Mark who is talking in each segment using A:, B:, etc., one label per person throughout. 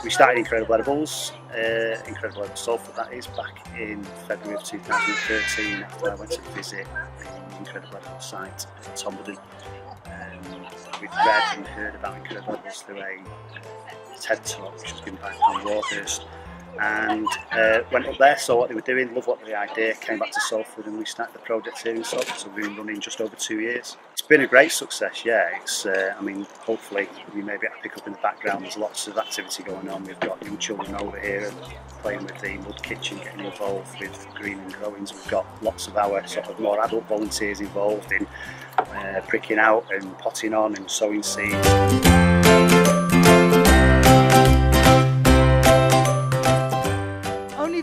A: We started Incredible Edibles, Incredible Edibles Salford that is, back in February of 2013 after I went to visit the Incredible Edibles site at Salford. We've read and heard about Incredible Edibles through a TED talk which was given by Pam Warhurst, and went up there, saw what they were doing, loved what the idea, came back to Salford and we started the project here in Salford, so we've been running just over 2 years. It's been a great success, yeah. It's, I mean, hopefully you may be able to pick up in the background, there's lots of activity going on. We've got young children over here playing with the mud kitchen, getting involved with green and growings. We've got lots of our sort of more adult volunteers involved in pricking out and potting on and sowing seeds.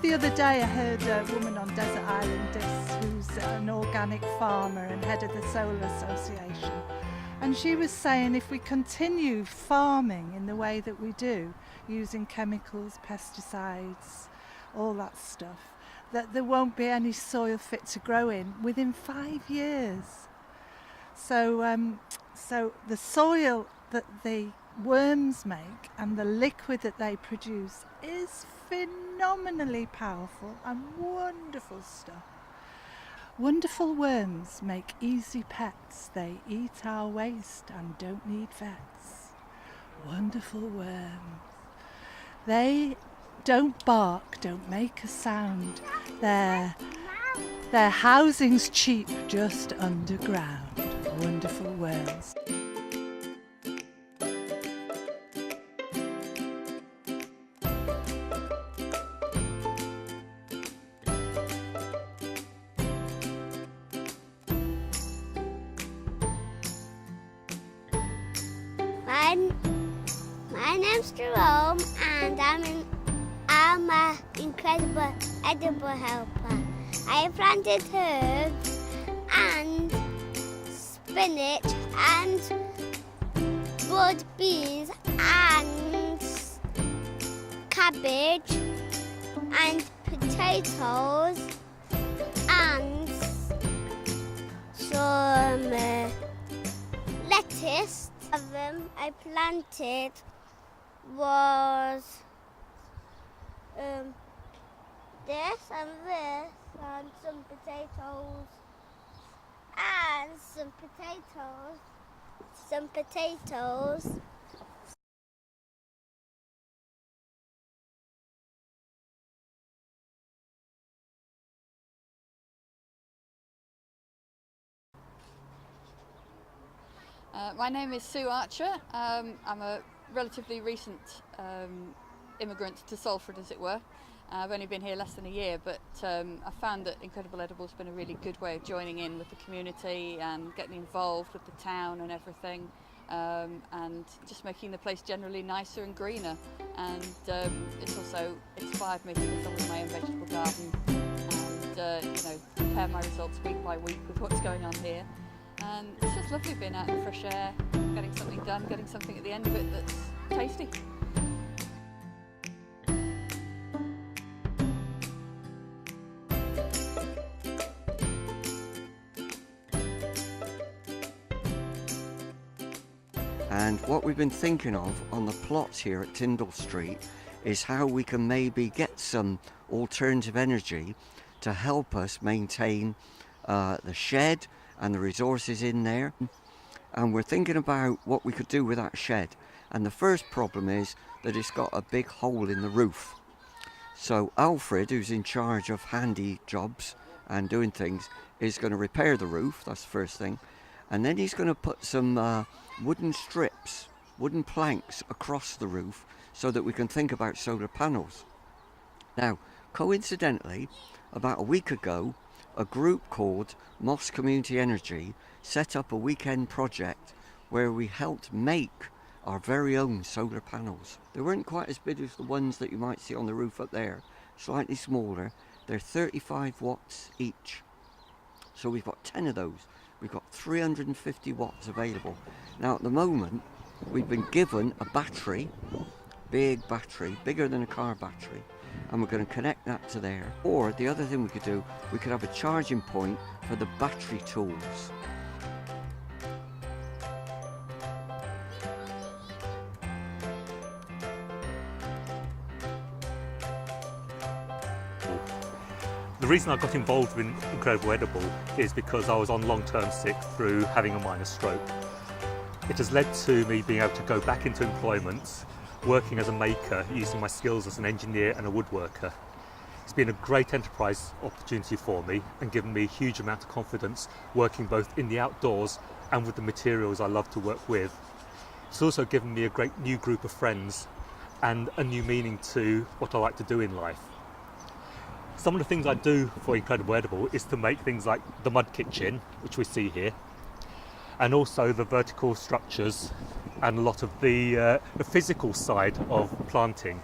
B: The other day I heard a woman on Desert Island who's an organic farmer and head of the Solar Association, and she was saying if we continue farming in the way that we do, using chemicals, pesticides, all that stuff, that there won't be any soil fit to grow in within 5 years. So the soil that the worms make and the liquid that they produce is phenomenally powerful and wonderful stuff. Wonderful worms make easy pets. They eat our waste and don't need vets. Wonderful worms. They don't bark, don't make a sound. Their housing's cheap, just underground. Wonderful worms.
C: My name's Jerome and I'm an incredible edible helper. I have planted herbs and spinach and broad beans and cabbage and potatoes and some lettuce. Of them I planted was this and this and some potatoes and some potatoes.
D: My name is Sue Archer. I'm a relatively recent immigrant to Salford, as it were. I've only been here less than a year, but I found that Incredible Edibles has been a really good way of joining in with the community and getting involved with the town and everything, and just making the place generally nicer and greener. And it's also inspired me to get on with my own vegetable garden and compare my results week by week with what's going on here. And it's just lovely being out in the fresh air, getting something done, getting something at the end of it that's tasty.
E: And what we've been thinking of on the plots here at Tyndall Street is how we can maybe get some alternative energy to help us maintain the shed and the resources in there. And we're thinking about what we could do with that shed. And the first problem is that it's got a big hole in the roof. So Alfred, who's in charge of handy jobs and doing things, is going to repair the roof. That's the first thing. And then he's going to put some wooden strips, wooden planks across the roof so that we can think about solar panels. Now, coincidentally, about a week ago, a group called Moss Community Energy set up a weekend project where we helped make our very own solar panels. They weren't quite as big as the ones that you might see on the roof up there, slightly smaller. They're 35 watts each. So we've got 10 of those. We've got 350 watts available. Now at the moment, we've been given a battery, big battery, bigger than a car battery, and we're going to connect that to there. Or the other thing we could do, we could have a charging point for the battery tools.
F: The reason I got involved in Incredible Edible is because I was on long-term sick through having a minor stroke. It has led to me being able to go back into employment, working as a maker, using my skills as an engineer and a woodworker. It's been a great enterprise opportunity for me and given me a huge amount of confidence working both in the outdoors and with the materials I love to work with. It's also given me a great new group of friends and a new meaning to what I like to do in life. Some of the things I do for Incredible Edible is to make things like the mud kitchen, which we see here, and also the vertical structures and a lot of the physical side of planting.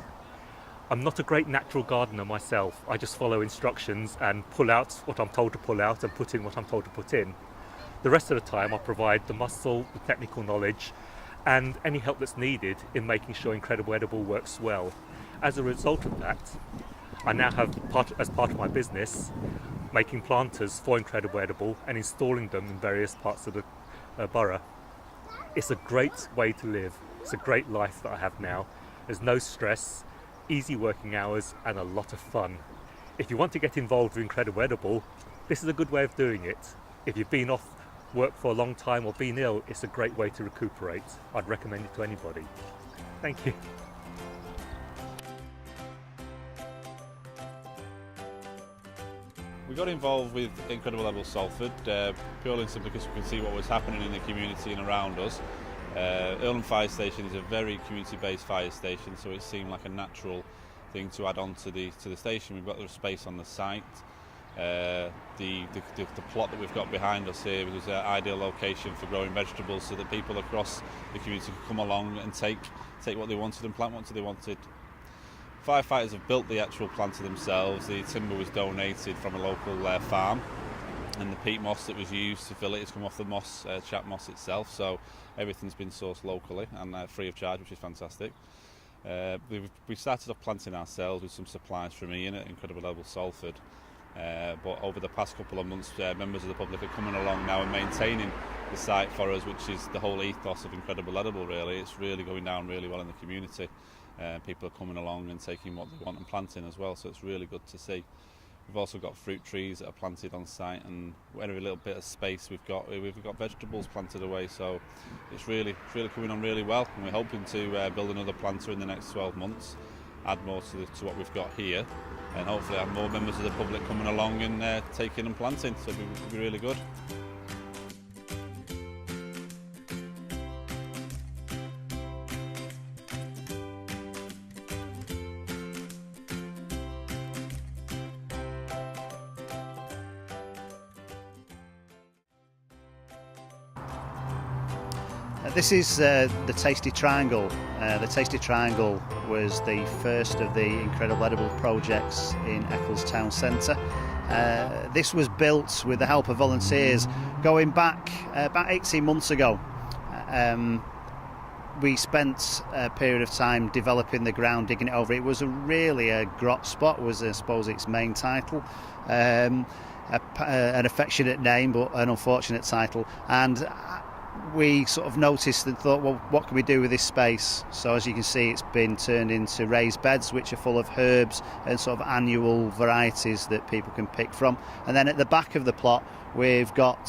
F: I'm not a great natural gardener myself. I just follow instructions and pull out what I'm told to pull out and put in what I'm told to put in. The rest of the time I provide the muscle, the technical knowledge, and any help that's needed in making sure Incredible Edible works well. As a result of that, I now have, as part of my business, making planters for Incredible Edible and installing them in various parts of the borough. It's a great way to live. It's a great life that I have now. There's no stress, easy working hours, and a lot of fun. If you want to get involved with Incredible Edible, this is a good way of doing it. If you've been off work for a long time or been ill, it's a great way to recuperate. I'd recommend it to anybody. Thank you.
G: We got involved with Incredible Edible Salford purely and simply because we could see what was happening in the community and around us. Earlham Fire Station is a very community-based fire station, so it seemed like a natural thing to add on to the station. We've got the space on the site. The plot that we've got behind us here was an ideal location for growing vegetables, so that people across the community could come along and take what they wanted and plant what they wanted. Firefighters have built the actual planter themselves. The timber was donated from a local farm, and the peat moss that was used to fill it has come off the moss, chat moss itself, so everything's been sourced locally and free of charge, which is fantastic. We started off planting ourselves with some supplies from Ian at Incredible Edible Salford, but over the past couple of months members of the public are coming along now and maintaining the site for us, which is the whole ethos of Incredible Edible really. It's really going down really well in the community. People are coming along and taking what they want and planting as well, so it's really good to see. We've also got fruit trees that are planted on site, and every little bit of space we've got vegetables planted away, so it's really coming on really well, and we're hoping to build another planter in the next 12 months, add more to what we've got here, and hopefully have more members of the public coming along and taking and planting, so it'll be really good.
A: This is the Tasty Triangle. The Tasty Triangle was the first of the Incredible Edible projects in Eccles Town Centre. This was built with the help of volunteers going back about 18 months ago. We spent a period of time developing the ground, digging it over. It was really a grot spot, was I suppose its main title. An affectionate name, but an unfortunate title. And we sort of noticed and thought, well, what can we do with this space? So as you can see, it's been turned into raised beds which are full of herbs and sort of annual varieties that people can pick from. And then at the back of the plot we've got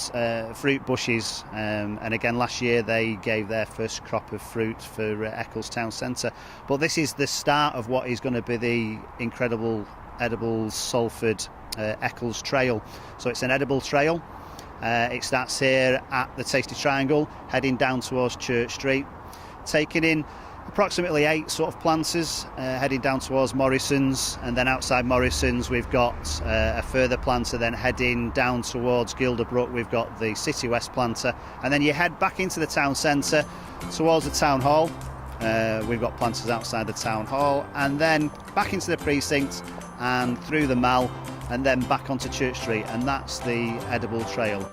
A: fruit bushes, and again last year they gave their first crop of fruit for Eccles Town Centre. But this is the start of what is going to be the Incredible Edible Salford Eccles Trail. So it's an edible trail. It starts here at the Tasty Triangle, heading down towards Church Street, taking in approximately 8 sort of planters, heading down towards Morrison's, and then outside Morrison's we've got a further planter, then heading down towards Gilderbrook we've got the City West planter, and then you head back into the town centre towards the town hall. We've got planters outside the town hall, and then back into the precinct and through the Mall, and then back onto Church Street, and that's the edible trail.